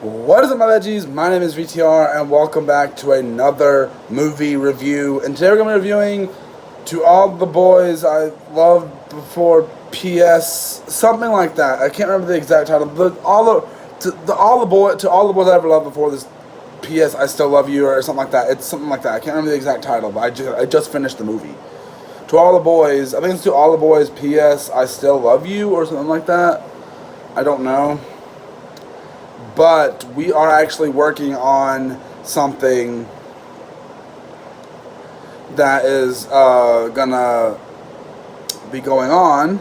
What is up, my veggies? My name is VTR, and welcome back to another movie review. And today we're going to be reviewing To All the Boys I Loved Before PS, something like that. I can't remember the exact title, but to all the boys I ever loved before this PS I Still Love You, or something like that. It's something like that. I can't remember the exact title, but I just finished the movie. To All the Boys, I think it's To All the Boys PS I Still Love You, or something like that. I don't know. But we are actually working on something that is gonna be going on.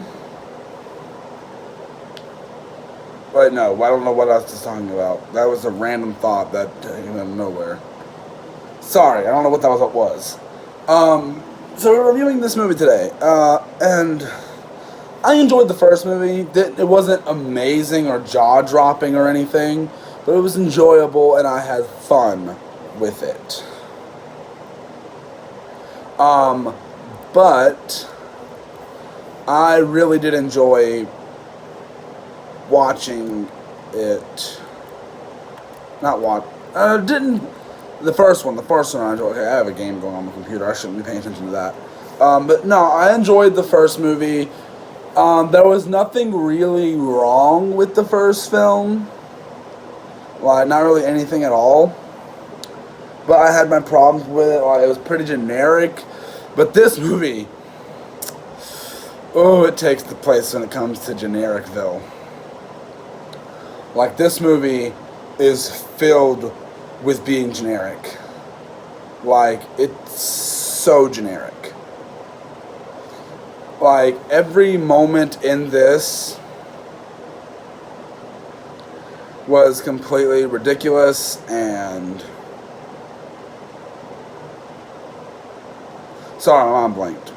Wait, no, I don't know what I was just talking about. That was a random thought that came out of nowhere. Sorry, I don't know what that was. So we're reviewing this movie today, and I enjoyed the first movie. It wasn't amazing or jaw-dropping or anything, but it was enjoyable and I had fun with it. But I really did enjoy watching it. The first one I enjoyed. Okay, I have a game going on the computer. I shouldn't be paying attention to that. But no, I enjoyed the first movie. There was nothing really wrong with the first film. Like, not really anything at all. But I had my problems with it. Like, it was pretty generic. But this movie, it takes the place when it comes to genericville. Like, this movie is filled with being generic. Like, it's so generic. Like, every moment in this was completely ridiculous and... Sorry, my mom blanked.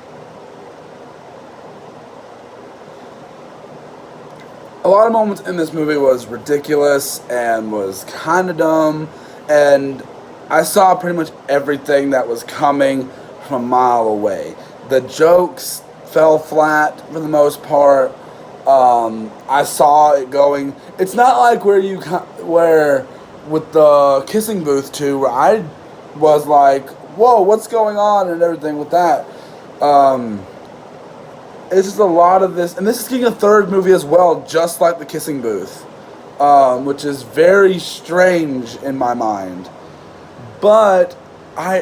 A lot of moments in this movie was ridiculous and was kind of dumb, and I saw pretty much everything that was coming from a mile away. The jokes fell flat for the most part. I saw it going. It's not like where with the kissing booth too, where I was like, "Whoa, what's going on?" and everything with that. It's just a lot of this, and this is getting a third movie as well, just like the kissing booth, which is very strange in my mind. But I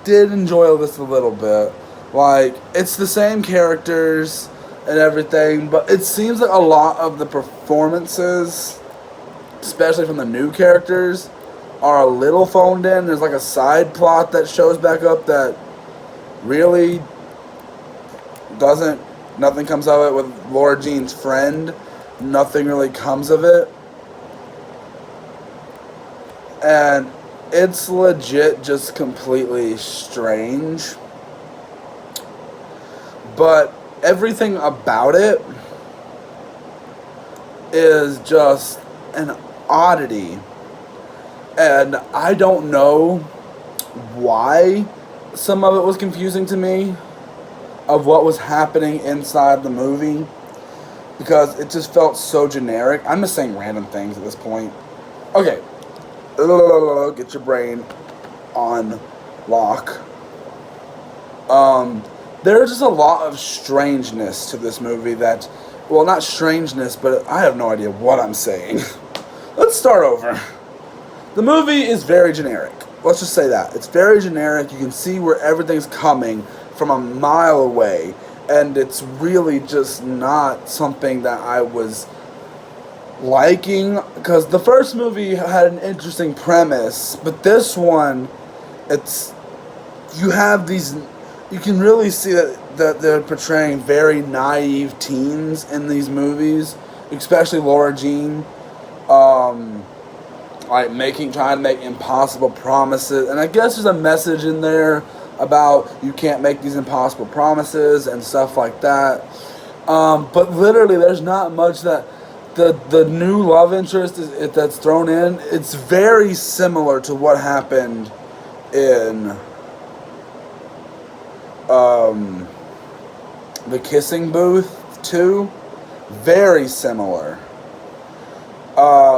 did enjoy this a little bit. Like, it's the same characters and everything, but it seems like a lot of the performances, especially from the new characters, are a little phoned in. There's like a side plot that shows back up that really nothing comes of it with Laura Jean's friend. Nothing really comes of it. And it's legit just completely strange. But everything about it is just an oddity. And I don't know why some of it was confusing to me, of what was happening inside the movie, because it just felt so generic. I'm just saying random things at this point. Okay. Get your brain on lock. There's just a lot of strangeness to this movie that, well, not strangeness, but I have no idea what I'm saying. Let's start over. The movie is very generic. Let's just say that. It's very generic. You can see where everything's coming from a mile away, and it's really just not something that I was liking, because the first movie had an interesting premise, but this one, you can really see that they're portraying very naive teens in these movies, especially Laura Jean, trying to make impossible promises, and I guess there's a message in there about you can't make these impossible promises and stuff like that, but literally there's not much that the new love interest that's thrown in. It's very similar to what happened in the kissing booth too. Very similar.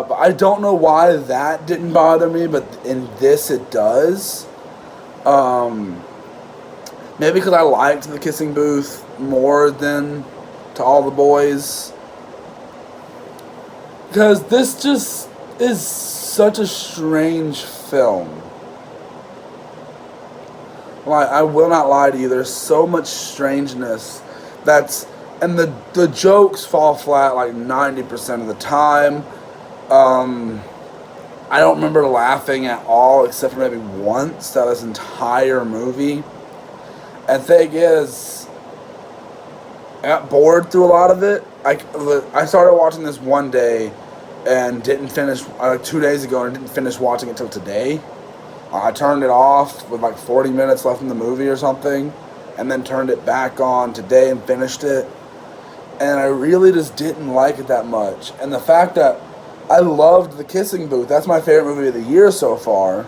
But I don't know why that didn't bother me, but in this it does. Maybe because I liked the kissing booth more than To All the Boys. Because this just is such a strange film. Like, I will not lie to you, there's so much strangeness and the jokes fall flat like 90% of the time. I don't remember laughing at all except for maybe once throughout this entire movie. And the thing is, I got bored through a lot of it. I started watching this one day and didn't finish, 2 days ago, and didn't finish watching it till today. I turned it off with like 40 minutes left in the movie or something, and then turned it back on today and finished it. And I really just didn't like it that much. And the fact that I loved The Kissing Booth, that's my favorite movie of the year so far.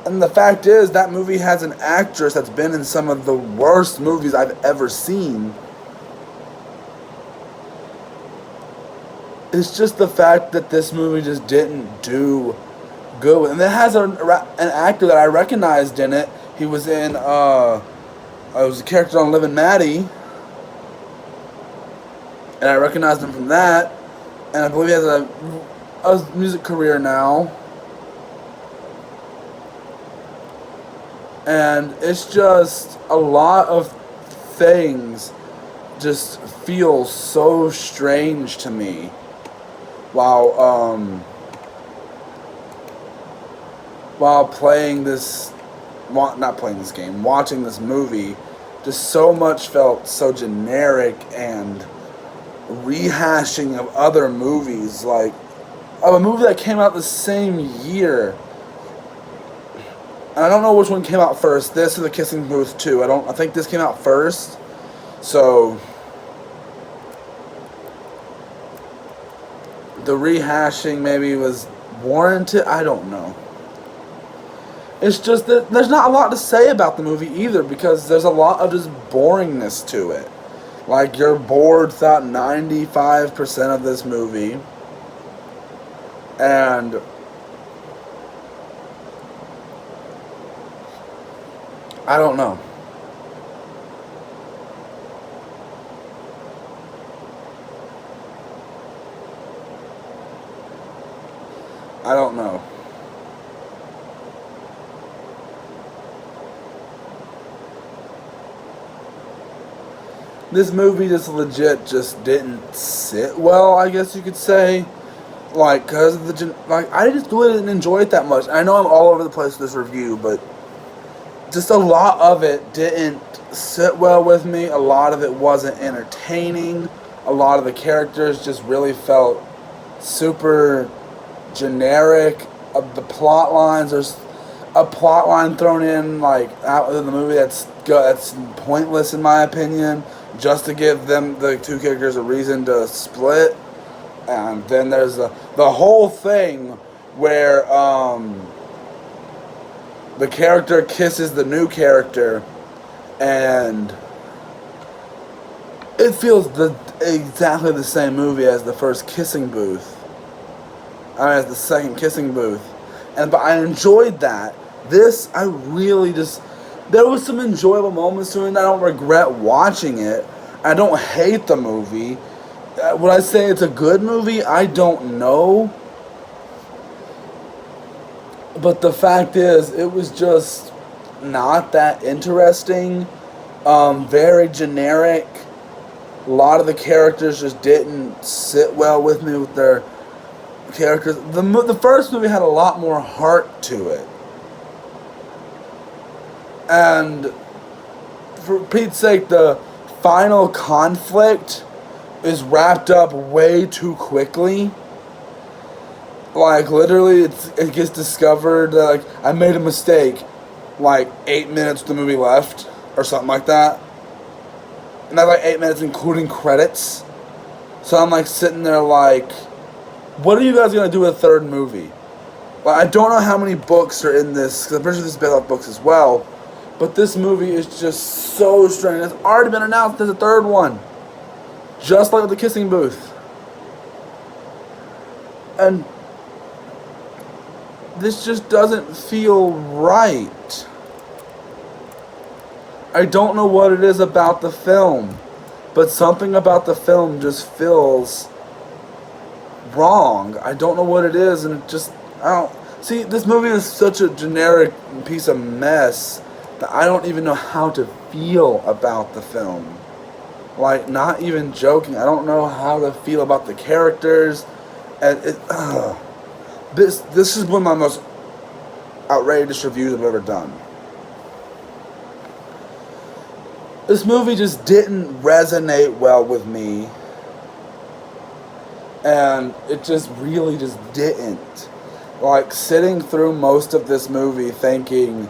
And the fact is, that movie has an actress that's been in some of the worst movies I've ever seen. It's just the fact that this movie just didn't do good. And it has an actor that I recognized in it. He was in, I was a character on Liv and Maddie. And I recognized him from that. And I believe he has a music career now. And it's just a lot of things just feel so strange to me while playing this, not playing this game, watching this movie. Just so much felt so generic and rehashing of other movies, like of a movie that came out the same year. And I don't know which one came out first, this or The Kissing Booth 2. I think this came out first. So the rehashing maybe was warranted. I don't know. It's just that there's not a lot to say about the movie either, because there's a lot of just boringness to it. Like, you're bored throughout 95% of this movie. And I don't know. I don't know. This movie just legit just didn't sit well, I guess you could say. Like, because of I just really didn't enjoy it that much. I know I'm all over the place with this review, but just a lot of it didn't sit well with me. A lot of it wasn't entertaining. A lot of the characters just really felt super generic. The plot lines, there's a plot line thrown in like out in the movie that's pointless in my opinion, just to give them, the two characters, a reason to split. And then there's the whole thing where the character kisses the new character, and it feels exactly the same movie as the first Kissing Booth. As the second Kissing Booth. But I enjoyed that. This, I really just, there was some enjoyable moments to it, and I don't regret watching it. I don't hate the movie. Would I say it's a good movie? I don't know. But the fact is, it was just not that interesting. Very generic. A lot of the characters just didn't sit well with me with their characters. The first movie had a lot more heart to it. And for Pete's sake, the final conflict is wrapped up way too quickly. Like, literally, it gets discovered that, like, I made a mistake, like, 8 minutes with the movie left, or something like that. And that's like 8 minutes including credits. So I'm, like, sitting there like, what are you guys going to do with a third movie? Like, I don't know how many books are in this, because I'm pretty sure this is based off books as well. But this movie is just so strange. It's already been announced there's a third one. Just like with The Kissing Booth. And this just doesn't feel right. I don't know what it is about the film, but something about the film just feels wrong. I don't know what it is, and it just, I don't, see, this movie is such a generic piece of mess that I don't even know how to feel about the film. Like, not even joking, I don't know how to feel about the characters, and this is one of my most outrageous reviews I've ever done. This movie just didn't resonate well with me, and it just really just didn't. Like, sitting through most of this movie thinking,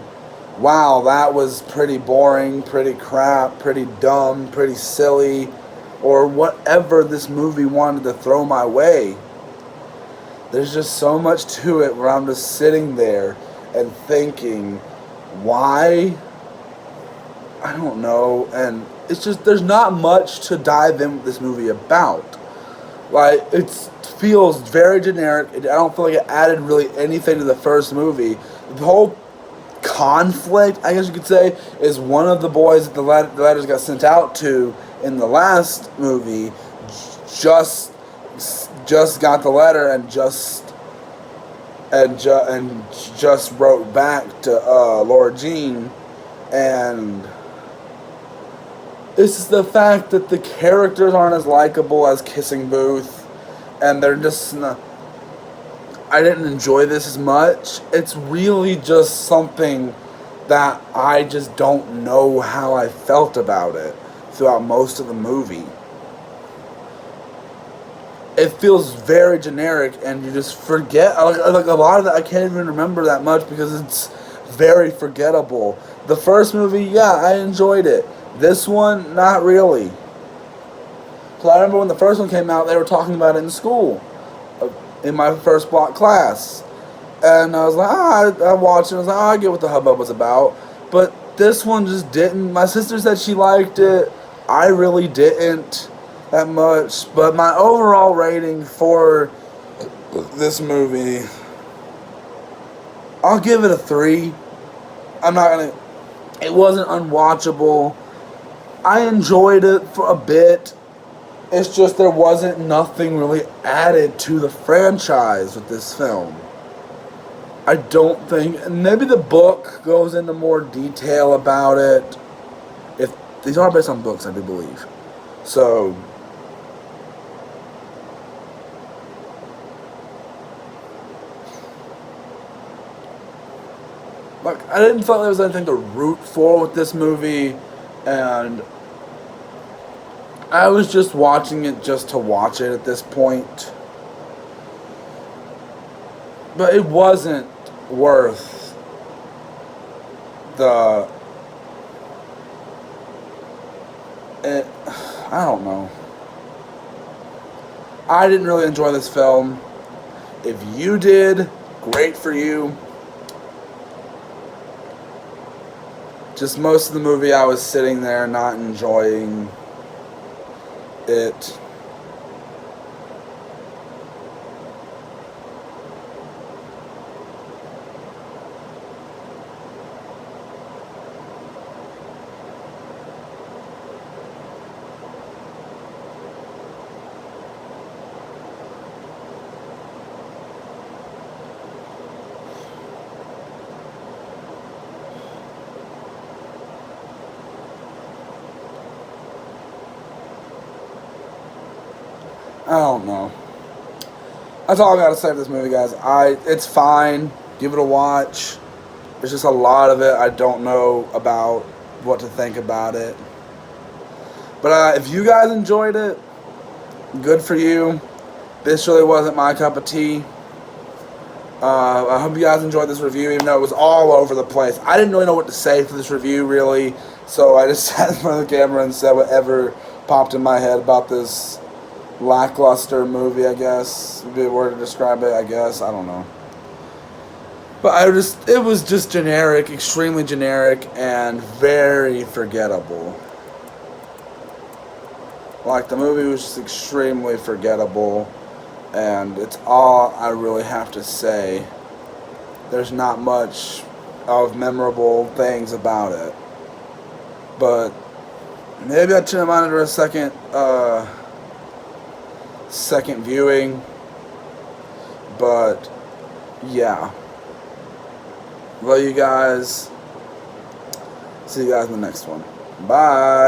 wow, that was pretty boring, pretty crap, pretty dumb, pretty silly, or whatever this movie wanted to throw my way. There's just so much to it where I'm just sitting there and thinking, why? I don't know, and it's just, there's not much to dive in with this movie about. Like, it feels very generic. I don't feel like it added really anything to the first movie. The whole conflict, I guess you could say, is one of the boys that the letters got sent out to in the last movie just got the letter and just wrote back to Laura Jean, and it's the fact that the characters aren't as likable as Kissing Booth, and they're just not, I didn't enjoy this as much. It's really just something that I just don't know how I felt about it throughout most of the movie. It feels very generic, and you just forget, like a lot of that I can't even remember that much because it's very forgettable. The first movie, yeah, I enjoyed it. This one, not really. So I remember when the first one came out, they were talking about it in school, in my first block class. And I was like, I watched it, I was like, I get what the hubbub was about. But this one just didn't. My sister said she liked it. I really didn't that much. But my overall rating for this movie, I'll give it a 3. I'm not gonna, it wasn't unwatchable. I enjoyed it for a bit. It's just there wasn't nothing really added to the franchise with this film. I don't think, maybe the book goes into more detail about it. If these are based on books, I do believe. So, like, I didn't feel like there was anything to root for with this movie, and I was just watching it just to watch it at this point. But it wasn't worth the... I don't know. I didn't really enjoy this film. If you did, great for you. Just most of the movie I was sitting there not enjoying it. I don't know. That's all I gotta say for this movie, guys. It's fine. Give it a watch. There's just a lot of it I don't know about, what to think about it. But if you guys enjoyed it, good for you. This really wasn't my cup of tea. I hope you guys enjoyed this review, even though it was all over the place. I didn't really know what to say for this review, really. So I just sat in front of the camera and said whatever popped in my head about this lackluster movie, I guess would be a word to describe it, I guess. I don't know. But it was just generic, extremely generic, and very forgettable. Like, the movie was just extremely forgettable, and it's all I really have to say there's not much of memorable things about it. But maybe I turn mine into a second viewing. But yeah, love you guys. See you guys in the next one. Bye.